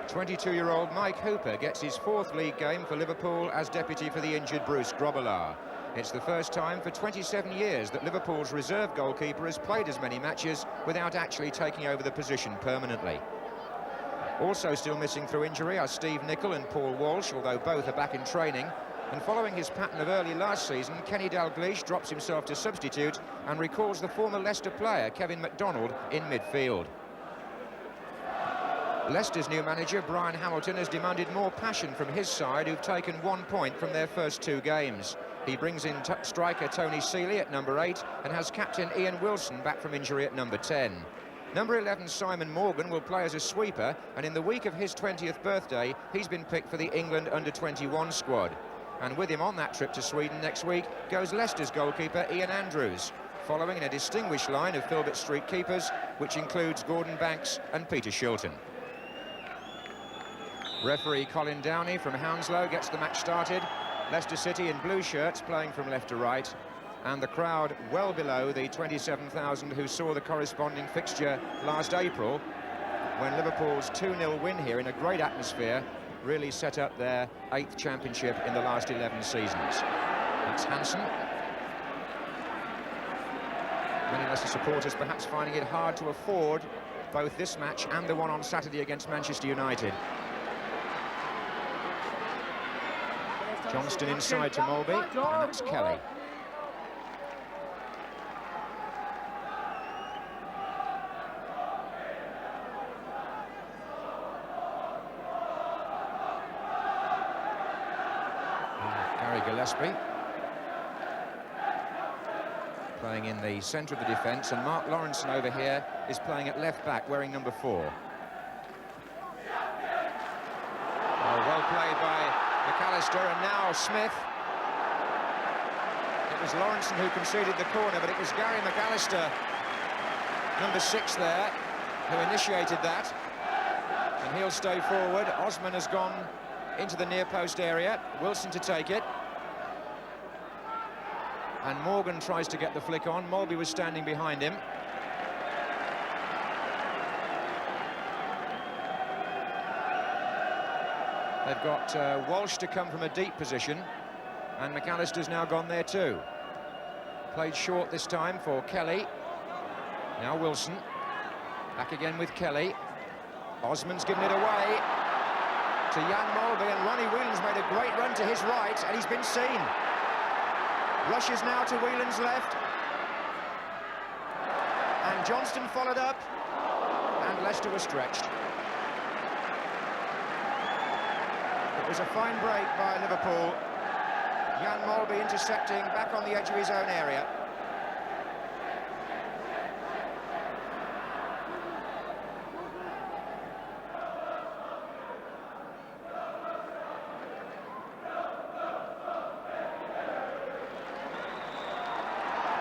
22-year-old Mike Hooper gets his 4th league game for Liverpool as deputy for the injured Bruce Grobbelaar. It's the first time for 27 years that Liverpool's reserve goalkeeper has played as many matches without actually taking over the position permanently. Also still missing through injury are Steve Nicol and Paul Walsh, although both are back in training. And following his pattern of early last season, Kenny Dalglish drops himself to substitute and recalls the former Leicester player Kevin MacDonald in midfield. Leicester's new manager, Brian Hamilton, has demanded more passion from his side, who've taken 1 point from their first 2 games. He brings in striker Tony Seeley at number 8 and has captain Ian Wilson back from injury at number 10. Number 11, Simon Morgan, will play as a sweeper, and in the week of his 20th birthday, he's been picked for the England under-21 squad. And with him on that trip to Sweden next week goes Leicester's goalkeeper Ian Andrews, following in a distinguished line of Filbert Street keepers, which includes Gordon Banks and Peter Shilton. Referee Colin Downey from Hounslow gets the match started. Leicester City in blue shirts playing from left to right, and the crowd well below the 27,000 who saw the corresponding fixture last April, when Liverpool's 2-0 win here in a great atmosphere really set up their 8th championship in the last 11 seasons. That's Hansen. Many Leicester supporters perhaps finding it hard to afford both this match and the one on Saturday against Manchester United. Johnston inside to Molby, and that's Kelly. Gary Gillespie playing in the centre of the defence, and Mark Lawrenson over here is playing at left back, wearing number 4. Well played by McAllister, and now Smith. It was Lawrenson who conceded the corner, but it was Gary McAllister, number 6 there, who initiated that. And he'll stay forward. Osman has gone into the near post area. Wilson to take it. And Morgan tries to get the flick on. Molby was standing behind him. They've got Walsh to come from a deep position, and McAllister's now gone there too. Played short this time for Kelly. Now Wilson. Back again with Kelly. Osman's given it away to Jan Molby, and Ronnie Whelan's made a great run to his right, and he's been seen. Rushes now to Whelan's left. And Johnston followed up, and Leicester was stretched. It was a fine break by Liverpool. Jan Molby intercepting back on the edge of his own area.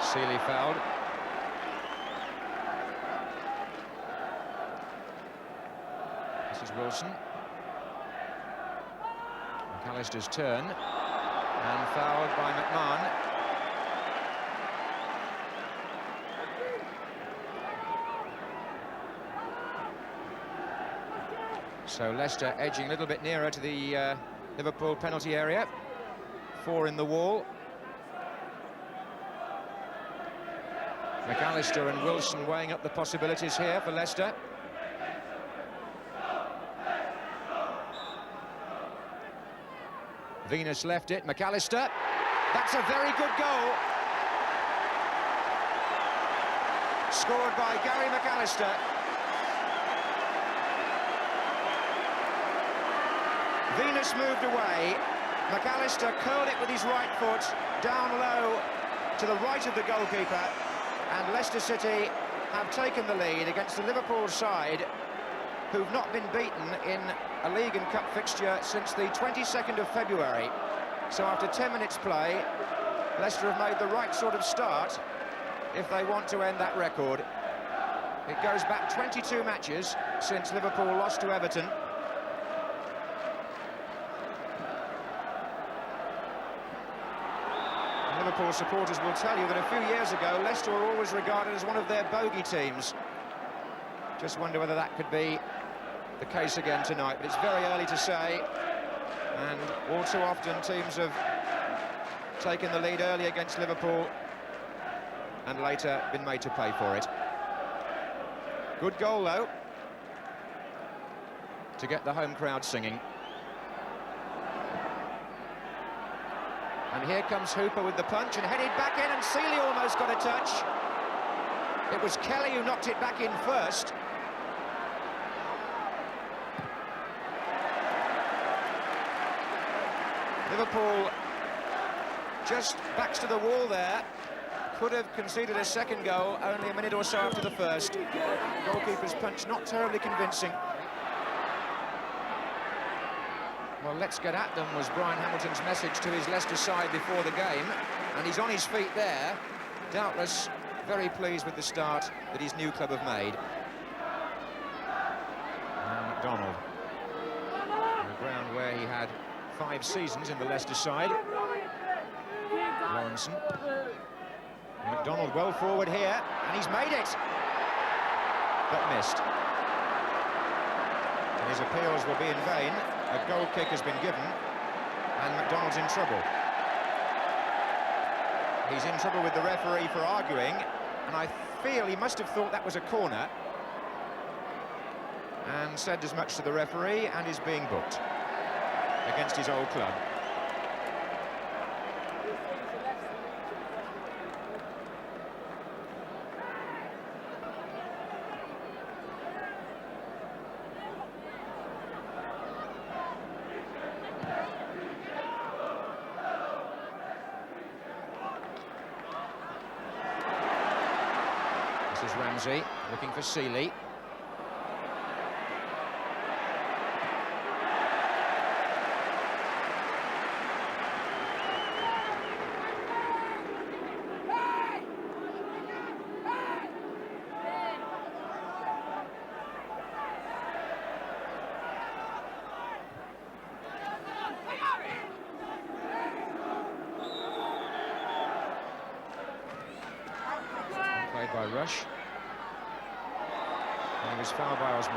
Seeley fouled. This is Wilson. McAllister's turn, and fouled by McMahon. So Leicester edging a little bit nearer to the Liverpool penalty area. 4 in the wall. McAllister and Wilson weighing up the possibilities here for Leicester. Venus left it, McAllister. That's a very good goal. Scored by Gary McAllister. Venus moved away. McAllister curled it with his right foot down low to the right of the goalkeeper. And Leicester City have taken the lead against the Liverpool side, who've not been beaten in a League and Cup fixture since the 22nd of February. So after 10 minutes play, Leicester have made the right sort of start if they want to end that record. It goes back 22 matches since Liverpool lost to Everton. Liverpool supporters will tell you that a few years ago, Leicester were always regarded as one of their bogey teams. Just wonder whether that could be the case again tonight, but it's very early to say, and all too often teams have taken the lead early against Liverpool and later been made to pay for it. Good goal, though, to get the home crowd singing. And here comes Hooper with the punch and headed back in, and Seeley almost got a touch. It was Kelly who knocked it back in first. Liverpool just backs to the wall there. Could have conceded a second goal only a minute or so after the first. Goalkeeper's punch not terribly convincing. Well, let's get at them was Brian Hamilton's message to his Leicester side before the game, and he's on his feet there, doubtless very pleased with the start that his new club have made. And McDonald, on the ground where he had 5 seasons in the Leicester side. Lawrenson. McDonald well forward here, and he's made it, but missed. And his appeals will be in vain. A goal kick has been given, and McDonald's in trouble. He's in trouble with the referee for arguing, and I feel he must have thought that was a corner, and said as much to the referee, and is being booked against his old club. This is Ramsey looking for Seeley. Played by Rush. And he was fouled by Osman.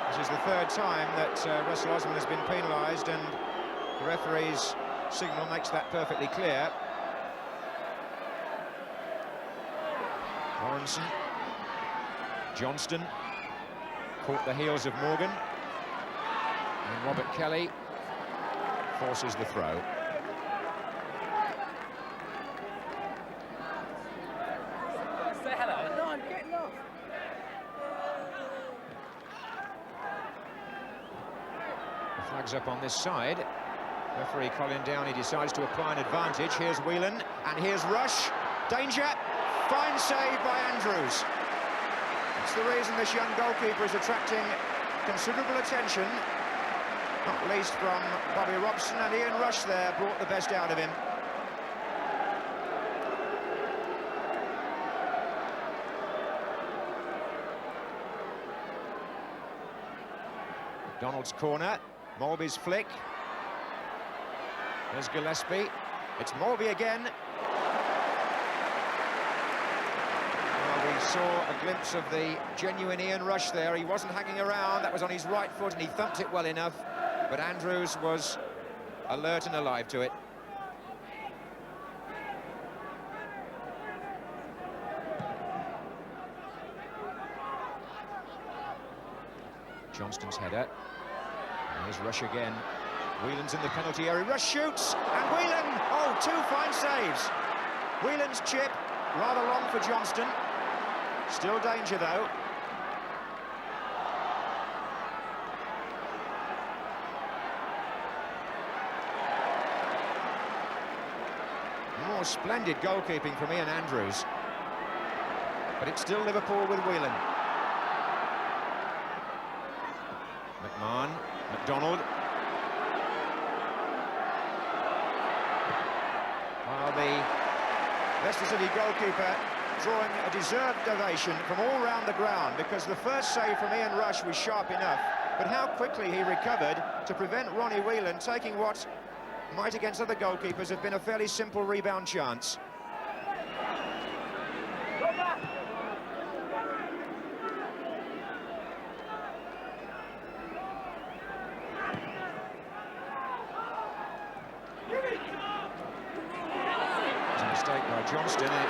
This is the 3rd time that Russell Osman has been penalised, and the referee's signal makes that perfectly clear. Lawrenson. Johnston caught the heels of Morgan. And Robert Kelly forces the throw. Say hello. No, I'm getting lost. The flag's up on this side. Referee Colin Downey decides to apply an advantage. Here's Whelan, and here's Rush. Danger. Fine save by Andrews. It's the reason this young goalkeeper is attracting considerable attention, not least from Bobby Robson, and Ian Rush there brought the best out of him. McDonald's corner, Molby's flick. There's Gillespie. It's Molby again. Well, we saw a glimpse of the genuine Ian Rush there. He wasn't hanging around. That was on his right foot, and he thumped it well enough. But Andrews was alert and alive to it. Johnston's header. And here's Rush again. Whelan's in the penalty area. Rush shoots, and Whelan, oh, 2 fine saves. Whelan's chip, rather long for Johnston. Still danger, though. More splendid goalkeeping from Ian Andrews. But it's still Liverpool with Whelan. McMahon, McDonald. Well, the Leicester City goalkeeper drawing a deserved ovation from all round the ground, because the first save from Ian Rush was sharp enough, but how quickly he recovered to prevent Ronnie Whelan taking what might, against other goalkeepers, have been a fairly simple rebound chance.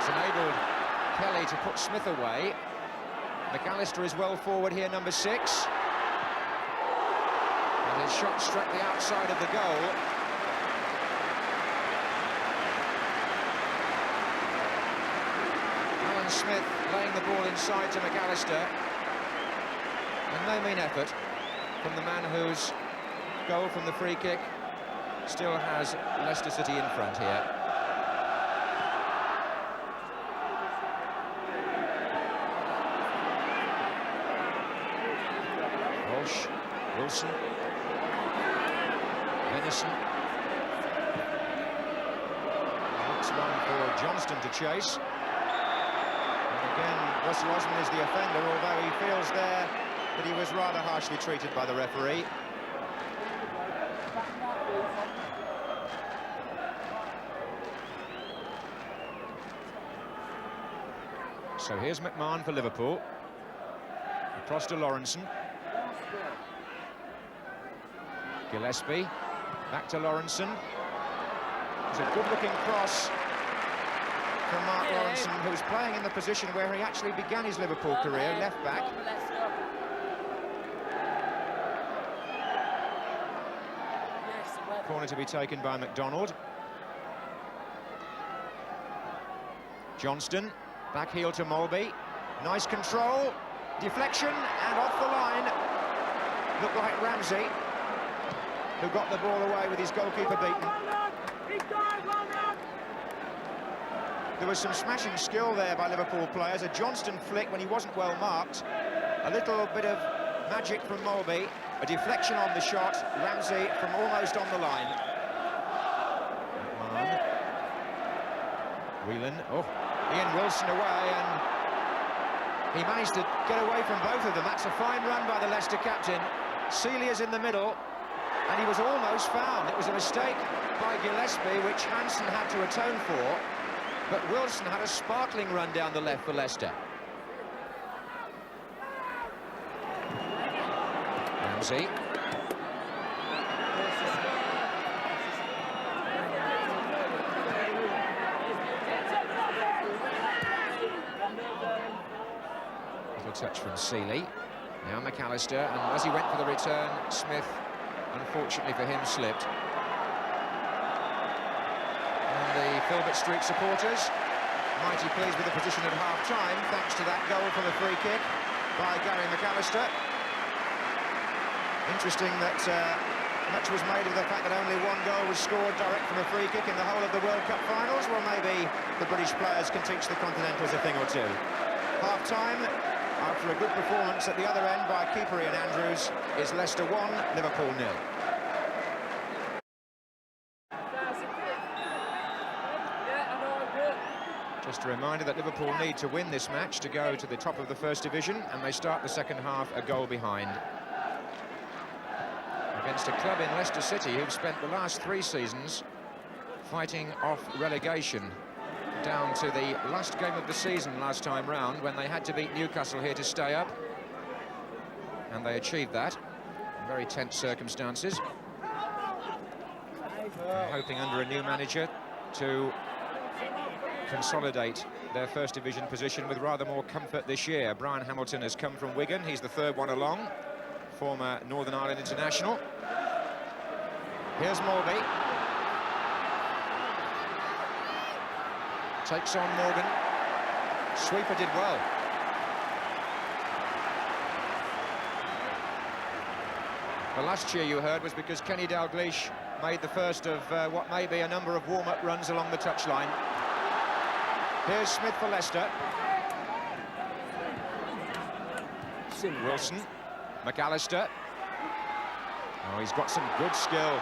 It's enabled Kelly to put Smith away. McAllister is well forward here, number 6. And his shot struck the outside of the goal. Alan Smith laying the ball inside to McAllister. And no mean effort from the man whose goal from the free kick still has Leicester City in front here. Walsh, Wilson, Venison. Looks one for Johnston to chase. And again, Russell Osman is the offender, although he feels there that he was rather harshly treated by the referee. So here's McMahon for Liverpool. Across to Lawrenson. Gillespie. Back to Lawrenson. It's a good-looking cross from Mark Lawrenson, who's playing in the position where he actually began his Liverpool career, left back. Corner to be taken by McDonald. Johnston. Back heel to Mulby. Nice control. Deflection and off the line. Looked like Ramsey, who got the ball away with his goalkeeper beaten. There was some smashing skill there by Liverpool players. A Johnston flick when he wasn't well marked. A little bit of magic from Mulby. A deflection on the shot. Ramsey from almost on the line. Whelan. Oh. Ian Wilson away, and he managed to get away from both of them. That's a fine run by the Leicester captain. Celia's in the middle, and he was almost found. It was a mistake by Gillespie, which Hansen had to atone for, but Wilson had a sparkling run down the left for Leicester. Ramsey. Touch from Seeley. Now McAllister, and as he went for the return, Smith, unfortunately for him, slipped. And the Filbert Street supporters mighty pleased with the position at half-time, thanks to that goal from a free kick by Gary McAllister. Interesting that much was made of the fact that only one goal was scored direct from a free kick in the whole of the World Cup finals. Well, maybe the British players can teach the Continentals a thing or two. Half-time, after a good performance at the other end by keeper Ian Andrews, is Leicester 1, Liverpool 0. Just a reminder that Liverpool need to win this match to go to the top of the First Division, and they start the second half a goal behind. Against a club in Leicester City who've spent the last 3 seasons fighting off relegation, down to the last game of the season last time round, when they had to beat Newcastle here to stay up, and they achieved that in very tense circumstances. Hoping under a new manager to consolidate their First Division position with rather more comfort this year. Brian Hamilton has come from Wigan. He's the 3rd one along, former Northern Ireland international. Here's Mulby. Takes on Morgan. Sweeper did well. The last cheer you heard was because Kenny Dalglish made the first of what may be a number of warm-up runs along the touchline. Here's Smith for Leicester. Wilson. McAllister. Oh, he's got some good skill.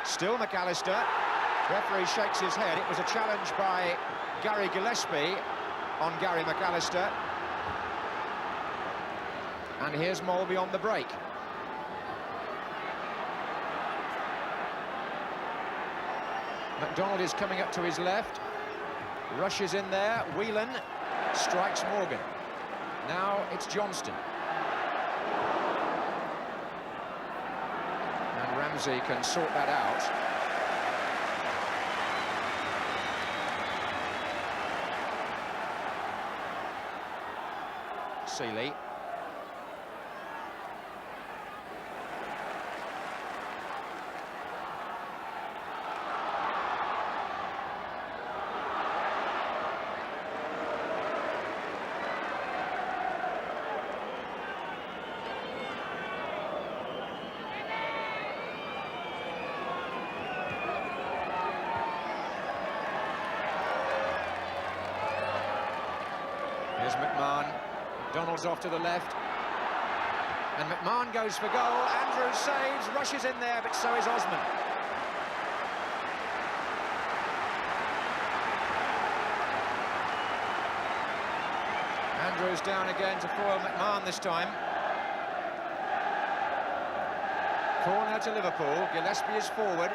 Still McAllister. Referee shakes his head. It was a challenge by Gary Gillespie on Gary McAllister. And here's Mulby on the break. McDonald is coming up to his left. Rushes in there. Whelan strikes Morgan. Now it's Johnston. And Ramsey can sort that out. Seeley. Here's McMahon. Donald's off to the left. And McMahon goes for goal. Andrews saves, rushes in there, but so is Osman. Andrews down again to foil McMahon this time. Corner to Liverpool. Gillespie is forward.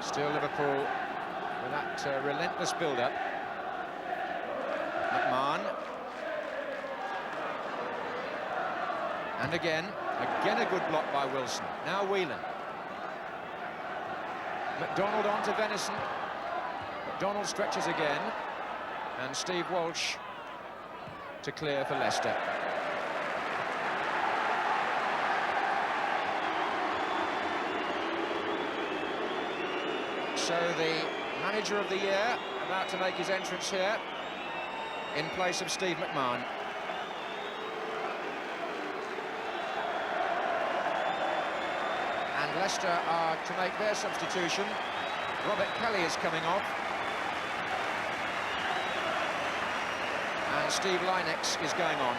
Still Liverpool with that relentless build-up. McMahon. And again a good block by Wilson. Now Whelan. McDonald on to Venison. McDonald stretches again. And Steve Walsh to clear for Leicester. So the manager of the year about to make his entrance here in place of Steve McMahon. And Leicester are to make their substitution. Robert Kelly is coming off. And Steve Lynex is going on.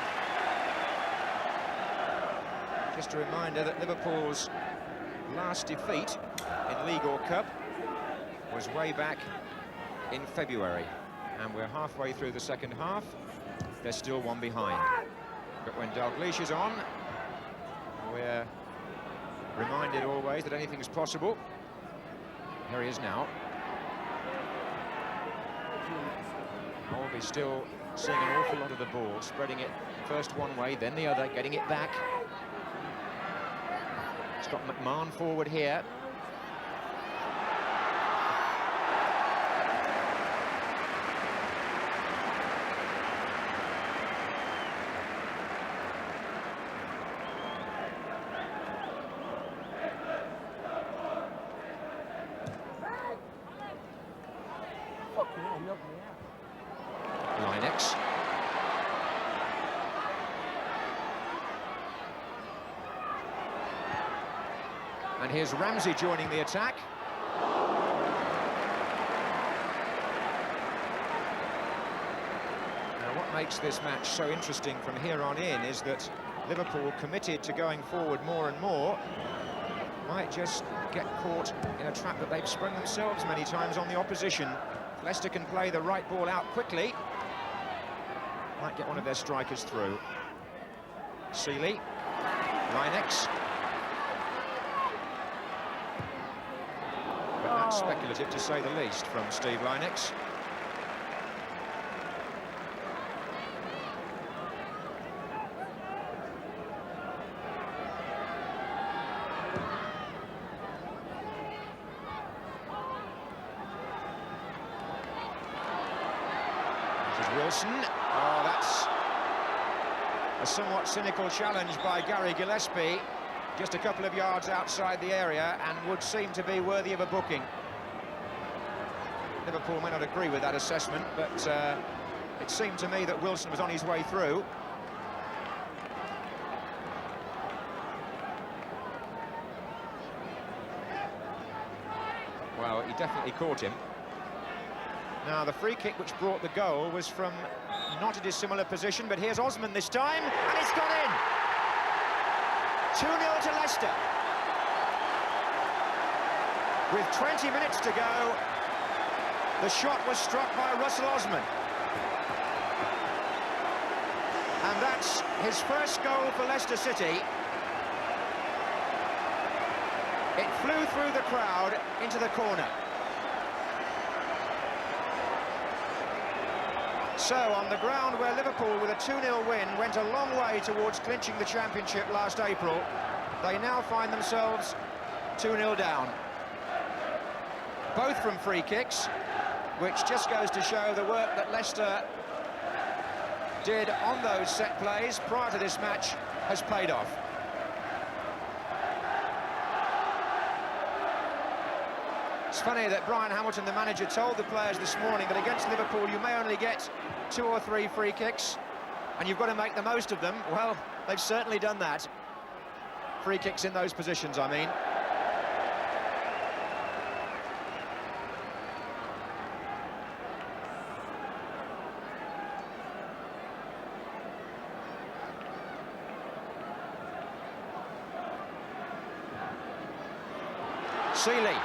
Just a reminder that Liverpool's last defeat in League or Cup was way back in February, and we're halfway through the second half. They're still one behind. But when Dalglish is on, we're reminded always that anything is possible. Here he is now. Holby still seeing an awful lot of the ball, spreading it first one way, then the other, getting it back. It's got McMahon forward here. Lynex. And here's Ramsey joining the attack. Now, what makes this match so interesting from here on in is that Liverpool, committed to going forward more and more, might just get caught in a trap that they've sprung themselves many times on the opposition. Leicester can play the right ball out quickly. Might get one of their strikers through. Seeley, Lynex. But that's speculative, to say the least, from Steve Lynex. This is Wilson. Oh, that's a somewhat cynical challenge by Gary Gillespie, just a couple of yards outside the area, and would seem to be worthy of a booking. Liverpool may not agree with that assessment, but it seemed to me that Wilson was on his way through. Well, he definitely caught him. Now, the free kick which brought the goal was from not a dissimilar position, but here's Osman this time, and it's gone in! 2-0 to Leicester. With 20 minutes to go, the shot was struck by Russell Osman. And that's his first goal for Leicester City. It flew through the crowd into the corner. So, on the ground where Liverpool, with a 2-0 win, went a long way towards clinching the championship last April, they now find themselves 2-0 down. Both from free kicks, which just goes to show the work that Leicester did on those set plays prior to this match has paid off. It's funny that Brian Hamilton, the manager, told the players this morning that against Liverpool you may only get 2 or 3 free kicks and you've got to make the most of them. Well, they've certainly done that. Free kicks in those positions, I mean. Seeley.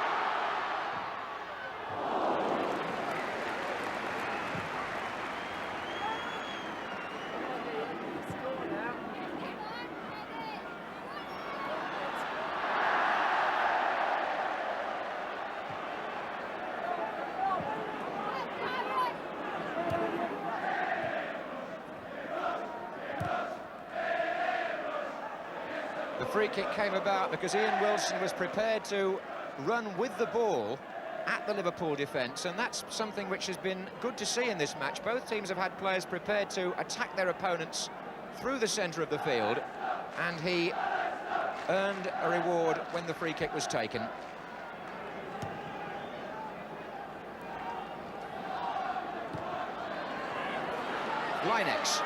The free kick came about because Ian Wilson was prepared to run with the ball at the Liverpool defence, and that's something which has been good to see in this match. Both teams have had players prepared to attack their opponents through the centre of the field, and he earned a reward when the free kick was taken. Linex.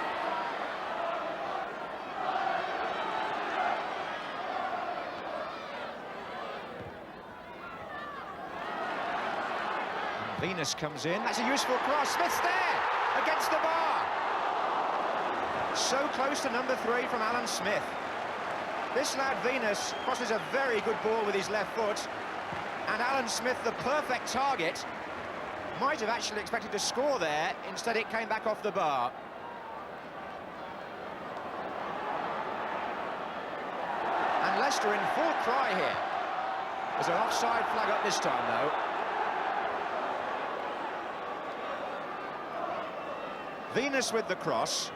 Venus comes in, that's a useful cross, Smith's there, against the bar. So close to number 3 from Alan Smith. This lad Venus crosses a very good ball with his left foot, and Alan Smith, the perfect target, might have actually expected to score there, instead it came back off the bar. And Leicester in full cry here. There's an offside flag up this time though. Venus with the cross.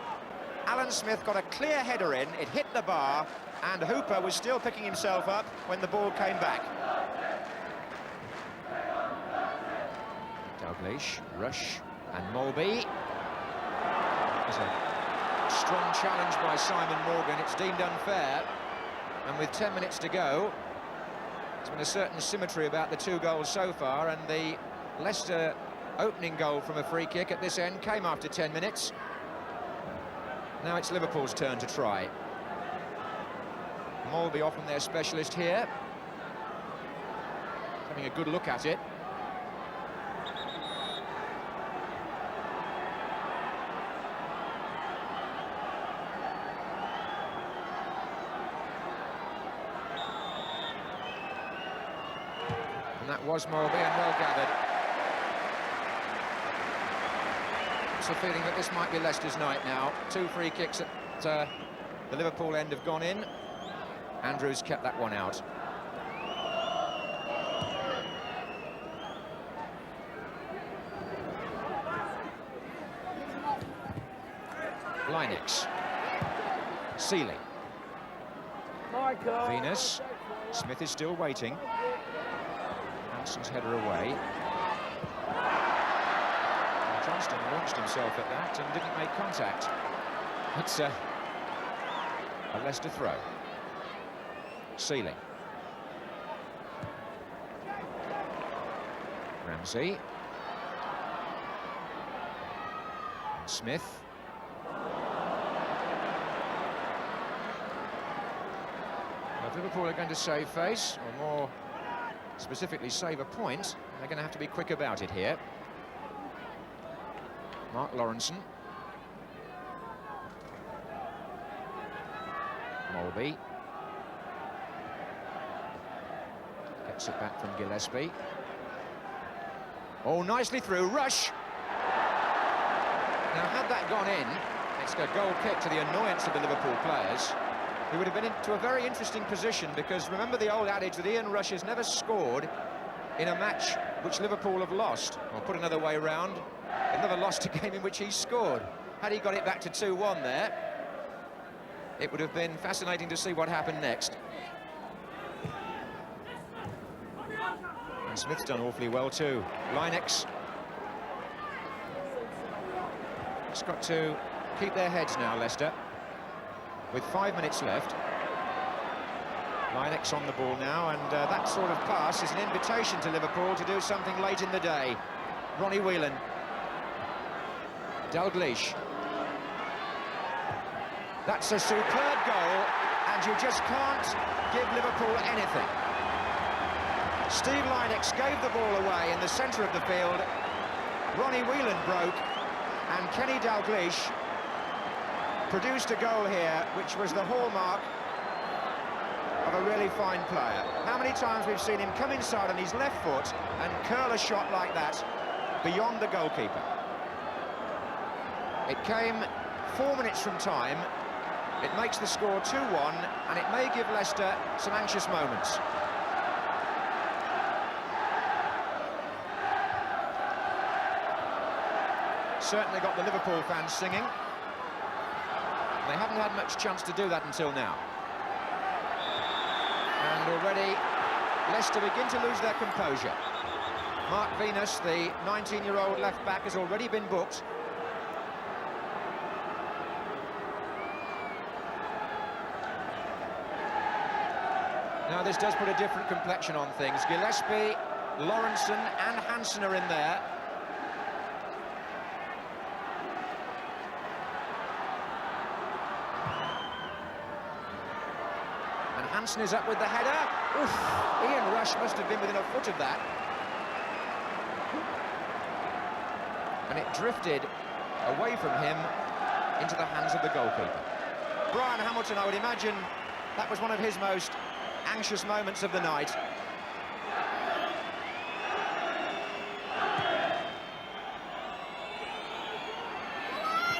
Alan Smith got a clear header in, it hit the bar, and Hooper was still picking himself up when the ball came back. Dalglish, Rush, and Mulby. There's a strong challenge by Simon Morgan, it's deemed unfair, and with 10 minutes to go, there's been a certain symmetry about the 2 goals so far, and the Leicester opening goal from a free kick at this end came after 10 minutes. Now it's Liverpool's turn to try. Mulby, often their specialist here, having a good look at it. And that was Mulby, and well gathered. A feeling that this might be Leicester's night now. 2 free kicks at the Liverpool end have gone in. Andrews kept that one out. Linex. Seeley. Venus. Smith is still waiting. Hanson's header away. Johnston launched himself at that and didn't make contact. It's a Leicester throw. Seeley. Ramsey. Smith. Well, if Liverpool are going to save face, or more specifically save a point, they're going to have to be quick about it here. Mark Lawrenson. Mulby. Gets it back from Gillespie. Oh, nicely through. Rush. Now, had that gone in, it's a goal kick to the annoyance of the Liverpool players, who would have been into a very interesting position, because remember the old adage that Ian Rush has never scored in a match which Liverpool have lost. Or put another way round, He'll never lost a game in which he scored. Had he got it back to 2-1 there, it would have been fascinating to see what happened next. And Smith's done awfully well too. Linex. It's got to keep their heads now, Leicester. With 5 minutes left. Linex on the ball now, and that sort of pass is an invitation to Liverpool to do something late in the day. Ronnie Whelan. Dalglish. That's a superb goal, and you just can't give Liverpool anything. Steve Linex gave the ball away in the centre of the field. Ronnie Whelan broke, and Kenny Dalglish produced a goal here, which was the hallmark of a really fine player. How many times we've seen him come inside on his left foot and curl a shot like that beyond the goalkeeper. It came 4 minutes from time. It makes the score 2-1, and it may give Leicester some anxious moments. Certainly got the Liverpool fans singing. They haven't had much chance to do that until now. And already Leicester begin to lose their composure. Mark Venus, the 19-year-old left-back, has already been booked. Now this does put a different complexion on things. Gillespie, Lawrenson and Hansen are in there. And Hansen is up with the header. Oof, Ian Rush must have been within a foot of that. And it drifted away from him into the hands of the goalkeeper. Brian Hamilton, I would imagine that was one of his most anxious moments of the night.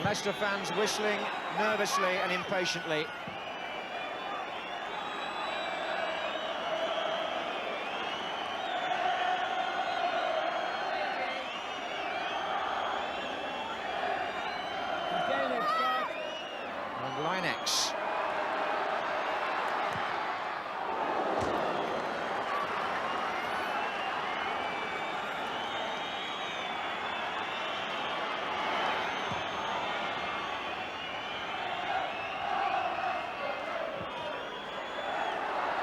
Leicester fans whistling nervously and impatiently. And Linex.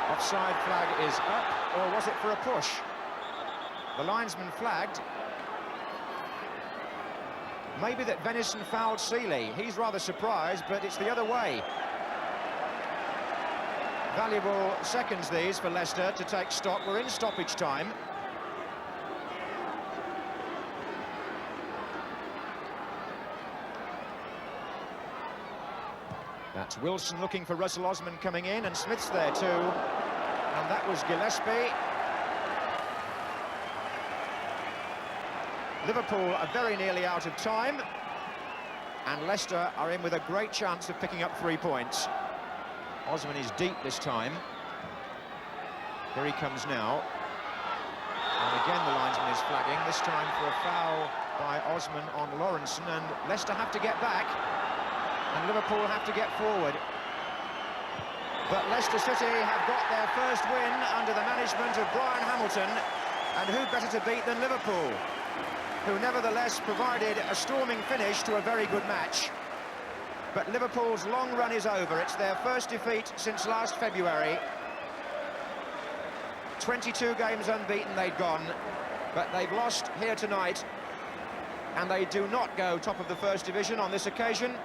Offside flag is up, or was it for a push? The linesman flagged. Maybe that Venison fouled Seeley. He's rather surprised, but it's the other way. Valuable seconds these for Leicester to take stock. We're in stoppage time. That's Wilson looking for Russell Osman coming in, and Smith's there too. And that was Gillespie. Liverpool are very nearly out of time, and Leicester are in with a great chance of picking up 3 points. Osman is deep this time. Here he comes now. And again the linesman is flagging, this time for a foul by Osman on Lawrenson, and Leicester have to get back, and Liverpool have to get forward. But Leicester City have got their first win under the management of Brian Hamilton, and who better to beat than Liverpool, who nevertheless provided a storming finish to a very good match. But Liverpool's long run is over. It's their first defeat since last February. 22 games unbeaten they'd gone, but they've lost here tonight, and they do not go top of the first division on this occasion.